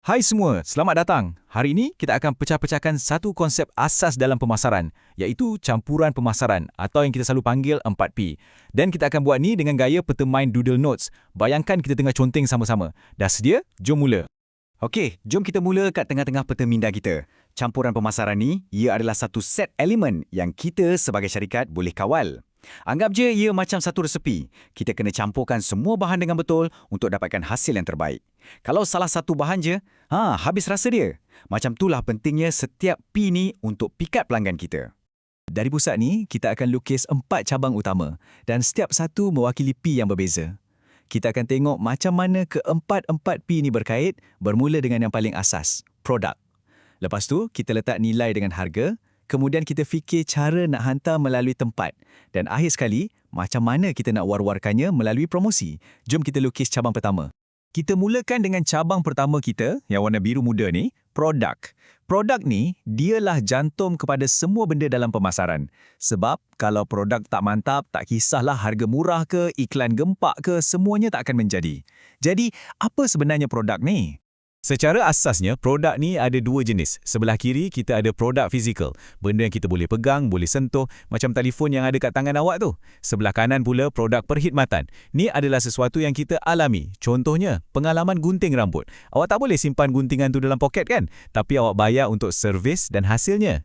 Hai semua, selamat datang. Hari ini kita akan pecah-pecahkan satu konsep asas dalam pemasaran, iaitu campuran pemasaran atau yang kita selalu panggil 4P. Dan kita akan buat ni dengan gaya peta main doodle notes. Bayangkan kita tengah conteng sama-sama. Dah sedia? Jom mula. Okey, jom kita mula kat tengah-tengah peta minda kita. Campuran pemasaran ni, ia adalah satu set elemen yang kita sebagai syarikat boleh kawal. Anggap je ia macam satu resepi. Kita kena campurkan semua bahan dengan betul untuk dapatkan hasil yang terbaik. Kalau salah satu bahan je, habis rasa dia. Macam itulah pentingnya setiap P ni untuk pikat pelanggan kita. Dari pusat ni, kita akan lukis 4 cabang utama dan setiap satu mewakili P yang berbeza. Kita akan tengok macam mana keempat-empat P ni berkait, bermula dengan yang paling asas, produk. Lepas tu, kita letak nilai dengan harga, kemudian kita fikir cara nak hantar melalui tempat. Dan akhir sekali, macam mana kita nak war-warkannya melalui promosi. Jom kita lukis cabang pertama. Kita mulakan dengan cabang pertama kita, yang warna biru muda ni, produk. Produk ni, dialah jantung kepada semua benda dalam pemasaran. Sebab, kalau produk tak mantap, tak kisahlah harga murah ke, iklan gempak ke, semuanya tak akan menjadi. Jadi, apa sebenarnya produk ni? Secara asasnya, produk ni ada dua jenis. Sebelah kiri, kita ada produk fizikal. Benda yang kita boleh pegang, boleh sentuh, macam telefon yang ada kat tangan awak tu. Sebelah kanan pula, produk perkhidmatan. Ni adalah sesuatu yang kita alami. Contohnya, pengalaman gunting rambut. Awak tak boleh simpan guntingan tu dalam poket kan? Tapi awak bayar untuk servis dan hasilnya.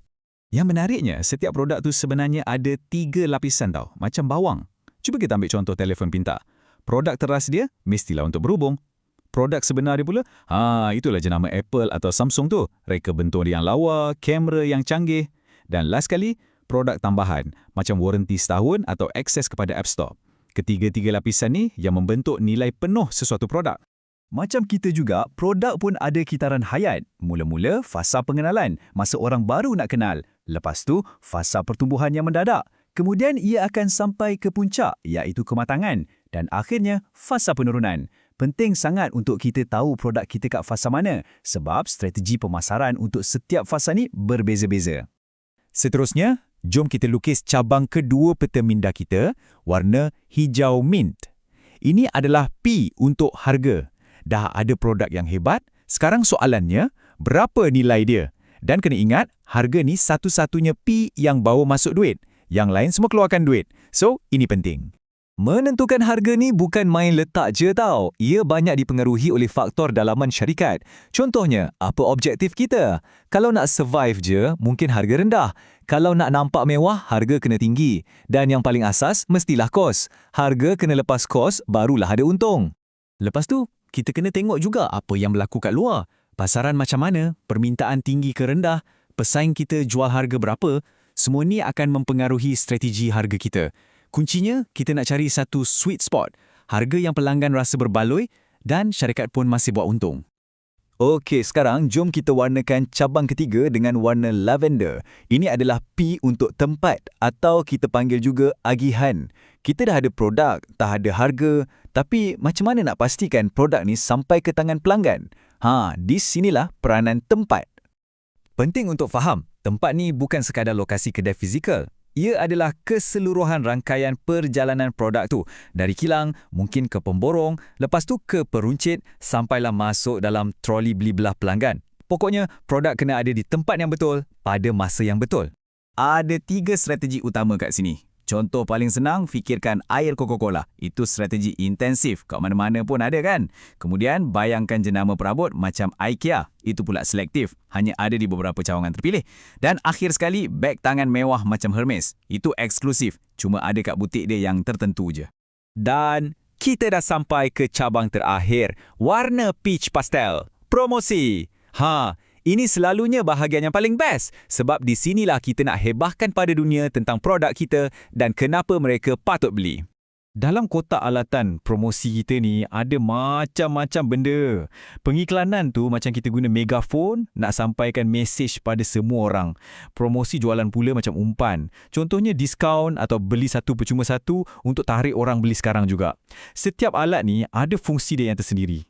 Yang menariknya, setiap produk tu sebenarnya ada 3 lapisan tau. Macam bawang. Cuba kita ambil contoh telefon pintar. Produk teras dia, mestilah untuk berhubung. Produk sebenar dia pula, itulah jenama Apple atau Samsung tu. Reka bentuk yang lawa, kamera yang canggih. Dan last kali, produk tambahan, macam waranti setahun atau akses kepada App Store. Ketiga-tiga lapisan ni yang membentuk nilai penuh sesuatu produk. Macam kita juga, produk pun ada kitaran hayat. Mula-mula, fasa pengenalan, masa orang baru nak kenal. Lepas tu, fasa pertumbuhan yang mendadak. Kemudian ia akan sampai ke puncak, iaitu kematangan. Dan akhirnya, fasa penurunan. Penting sangat untuk kita tahu produk kita kat fasa mana, sebab strategi pemasaran untuk setiap fasa ni berbeza-beza. Seterusnya, jom kita lukis cabang kedua peta minda kita, warna hijau mint. Ini adalah P untuk harga. Dah ada produk yang hebat, sekarang soalannya, berapa nilai dia? Dan kena ingat, harga ni satu-satunya P yang bawa masuk duit. Yang lain semua keluarkan duit. So, ini penting. Menentukan harga ni bukan main letak je tau. Ia banyak dipengaruhi oleh faktor dalaman syarikat. Contohnya, apa objektif kita? Kalau nak survive je, mungkin harga rendah. Kalau nak nampak mewah, harga kena tinggi. Dan yang paling asas, mestilah kos. Harga kena lepas kos, barulah ada untung. Lepas tu, kita kena tengok juga apa yang berlaku kat luar. Pasaran macam mana? Permintaan tinggi ke rendah? Pesaing kita jual harga berapa? Semua ni akan mempengaruhi strategi harga kita. Kuncinya, kita nak cari satu sweet spot, harga yang pelanggan rasa berbaloi dan syarikat pun masih buat untung. Okey, sekarang jom kita warnakan cabang ketiga dengan warna lavender. Ini adalah P untuk tempat atau kita panggil juga agihan. Kita dah ada produk, tak ada harga, tapi macam mana nak pastikan produk ni sampai ke tangan pelanggan? Di sinilah peranan tempat. Penting untuk faham, tempat ni bukan sekadar lokasi kedai fizikal. Ia adalah keseluruhan rangkaian perjalanan produk tu. Dari kilang, mungkin ke pemborong, lepas tu ke peruncit, sampailah masuk dalam troli beli belah pelanggan. Pokoknya, produk kena ada di tempat yang betul, pada masa yang betul. Ada 3 strategi utama kat sini. Contoh paling senang, fikirkan air Coca-Cola. Itu strategi intensif, kat mana-mana pun ada kan? Kemudian, bayangkan jenama perabot macam IKEA. Itu pula selektif, hanya ada di beberapa cawangan terpilih. Dan akhir sekali, beg tangan mewah macam Hermes. Itu eksklusif, cuma ada kat butik dia yang tertentu je. Dan kita dah sampai ke cabang terakhir, warna peach pastel. Promosi. Ini selalunya bahagian yang paling best sebab di sinilah kita nak hebahkan pada dunia tentang produk kita dan kenapa mereka patut beli. Dalam kotak alatan promosi kita ni ada macam-macam benda. Pengiklanan tu macam kita guna megafon nak sampaikan mesej pada semua orang. Promosi jualan pula macam umpan. Contohnya diskaun atau beli satu percuma satu untuk tarik orang beli sekarang juga. Setiap alat ni ada fungsi dia yang tersendiri.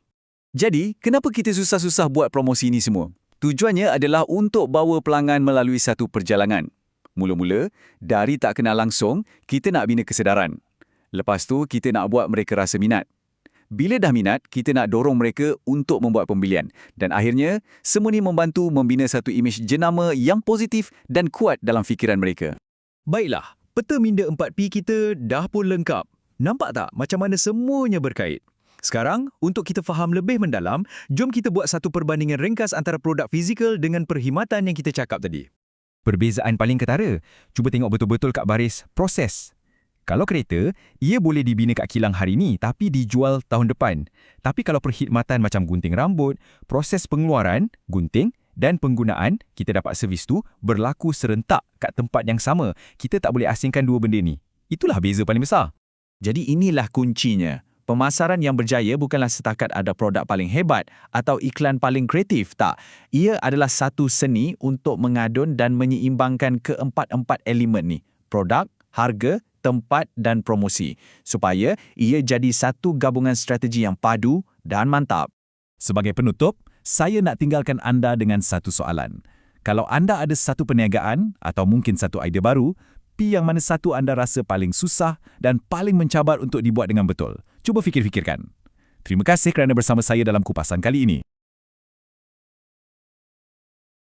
Jadi, kenapa kita susah-susah buat promosi ni semua? Tujuannya adalah untuk bawa pelanggan melalui satu perjalanan. Mula-mula, dari tak kenal langsung, kita nak bina kesedaran. Lepas tu, kita nak buat mereka rasa minat. Bila dah minat, kita nak dorong mereka untuk membuat pembelian. Dan akhirnya, semua ni membantu membina satu imej jenama yang positif dan kuat dalam fikiran mereka. Baiklah, peta minda 4P kita dah pun lengkap. Nampak tak macam mana semuanya berkait? Sekarang, untuk kita faham lebih mendalam, jom kita buat satu perbandingan ringkas antara produk fizikal dengan perkhidmatan yang kita cakap tadi. Perbezaan paling ketara, cuba tengok betul-betul kat baris proses. Kalau kereta, ia boleh dibina kat kilang hari ni tapi dijual tahun depan. Tapi kalau perkhidmatan macam gunting rambut, proses pengeluaran, gunting dan penggunaan, kita dapat servis tu berlaku serentak kat tempat yang sama. Kita tak boleh asingkan dua benda ni. Itulah beza paling besar. Jadi inilah kuncinya. Pemasaran yang berjaya bukanlah setakat ada produk paling hebat atau iklan paling kreatif, tak. Ia adalah satu seni untuk mengadun dan menyeimbangkan keempat-empat elemen ni. Produk, harga, tempat dan promosi. Supaya ia jadi satu gabungan strategi yang padu dan mantap. Sebagai penutup, saya nak tinggalkan anda dengan satu soalan. Kalau anda ada satu perniagaan atau mungkin satu idea baru, P yang mana satu anda rasa paling susah dan paling mencabar untuk dibuat dengan betul? Cuba fikir-fikirkan. Terima kasih kerana bersama saya dalam kupasan kali ini.